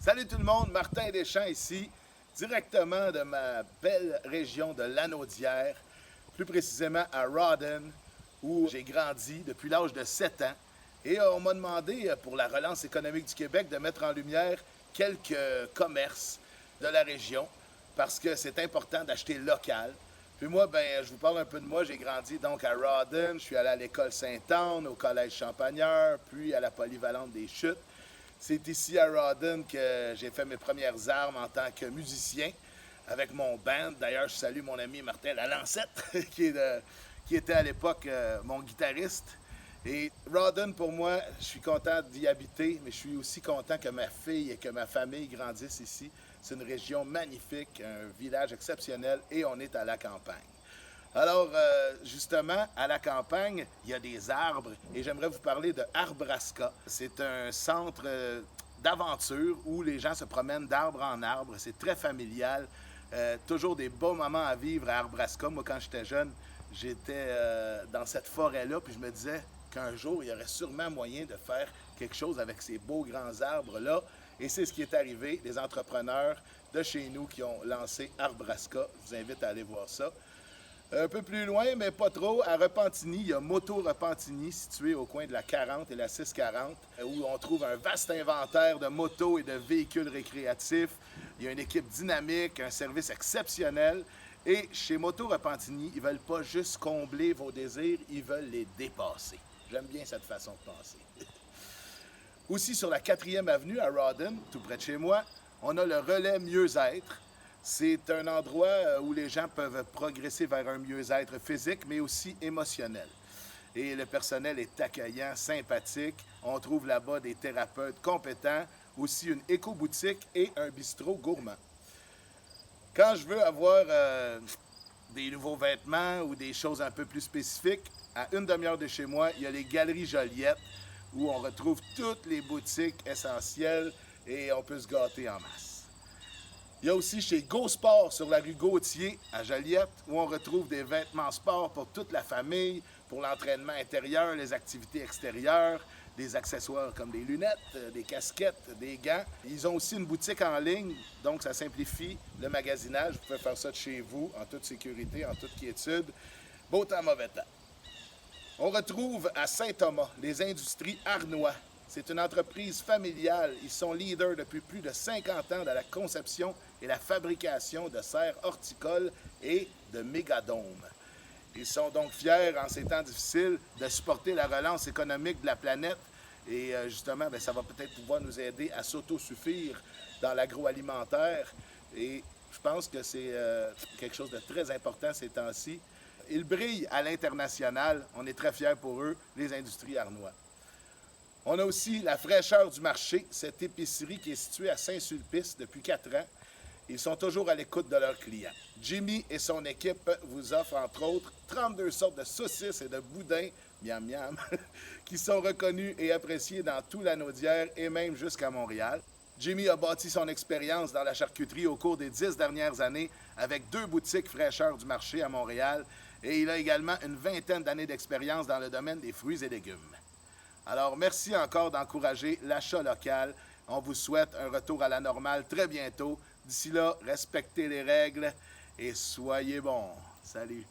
Salut tout le monde, Martin Deschamps ici, directement de ma belle région de Lanaudière, plus précisément à Rawdon, où j'ai grandi depuis l'âge de 7 ans. Et on m'a demandé, pour la relance économique du Québec, de mettre en lumière quelques commerces de la région, parce que c'est important d'acheter local. Puis moi, je vous parle un peu de moi. J'ai grandi donc à Rawdon, je suis allé à l'école Sainte-Anne, au collège Champagneur, puis à la polyvalente des Chutes. C'est ici à Rawdon que j'ai fait mes premières armes en tant que musicien avec mon band. D'ailleurs, je salue mon ami Martin Lalancette, qui était à l'époque mon guitariste. Et Rawdon, pour moi, je suis content d'y habiter, mais je suis aussi content que ma fille et que ma famille grandissent ici. C'est une région magnifique, un village exceptionnel et on est à la campagne. Alors, justement, à la campagne, il y a des arbres et j'aimerais vous parler de Arbraska. C'est un centre d'aventure où les gens se promènent d'arbre en arbre. C'est très familial. Toujours des beaux moments à vivre à Arbraska. Moi, quand j'étais jeune, j'étais dans cette forêt-là, puis je me disais qu'un jour, il y aurait sûrement moyen de faire quelque chose avec ces beaux grands arbres-là. Et c'est ce qui est arrivé. Des entrepreneurs de chez nous qui ont lancé Arbraska. Je vous invite à aller voir ça. Un peu plus loin, mais pas trop, à Repentigny, il y a Moto Repentigny, situé au coin de la 40 et la 640, où on trouve un vaste inventaire de motos et de véhicules récréatifs. Il y a une équipe dynamique, un service exceptionnel. Et chez Moto Repentigny, ils ne veulent pas juste combler vos désirs, ils veulent les dépasser. J'aime bien cette façon de penser. Aussi, sur la 4e avenue à Rawdon, tout près de chez moi, on a le relais mieux-être. C'est un endroit où les gens peuvent progresser vers un mieux-être physique, mais aussi émotionnel. Et le personnel est accueillant, sympathique. On trouve là-bas des thérapeutes compétents, aussi une éco-boutique et un bistrot gourmand. Quand je veux avoir des nouveaux vêtements ou des choses un peu plus spécifiques, à une demi-heure de chez moi, il y a les Galeries Joliette, où on retrouve toutes les boutiques essentielles et on peut se gâter en masse. Il y a aussi chez Go Sport sur la rue Gauthier à Joliette où on retrouve des vêtements sport pour toute la famille, pour l'entraînement intérieur, les activités extérieures, des accessoires comme des lunettes, des casquettes, des gants. Ils ont aussi une boutique en ligne, donc ça simplifie le magasinage. Vous pouvez faire ça de chez vous, en toute sécurité, en toute quiétude. Beau temps, mauvais temps. On retrouve à Saint-Thomas les industries Arnois. C'est une entreprise familiale. Ils sont leaders depuis plus de 50 ans dans la conception et la fabrication de serres horticoles et de mégadômes. Ils sont donc fiers, en ces temps difficiles, de supporter la relance économique de la planète. Et justement, ça va peut-être pouvoir nous aider à s'autosuffire dans l'agroalimentaire. Et je pense que c'est quelque chose de très important ces temps-ci. Ils brillent à l'international. On est très fiers pour eux, les industries Arnois. On a aussi la fraîcheur du marché, cette épicerie qui est située à Saint-Sulpice depuis 4 ans. Ils sont toujours à l'écoute de leurs clients. Jimmy et son équipe vous offrent, entre autres, 32 sortes de saucisses et de boudins, miam miam, qui sont reconnus et appréciés dans tout Lanaudière et même jusqu'à Montréal. Jimmy a bâti son expérience dans la charcuterie au cours des 10 dernières années avec 2 boutiques fraîcheur du marché à Montréal et il a également une vingtaine d'années d'expérience dans le domaine des fruits et légumes. Alors, merci encore d'encourager l'achat local. On vous souhaite un retour à la normale très bientôt. D'ici là, respectez les règles et soyez bons. Salut!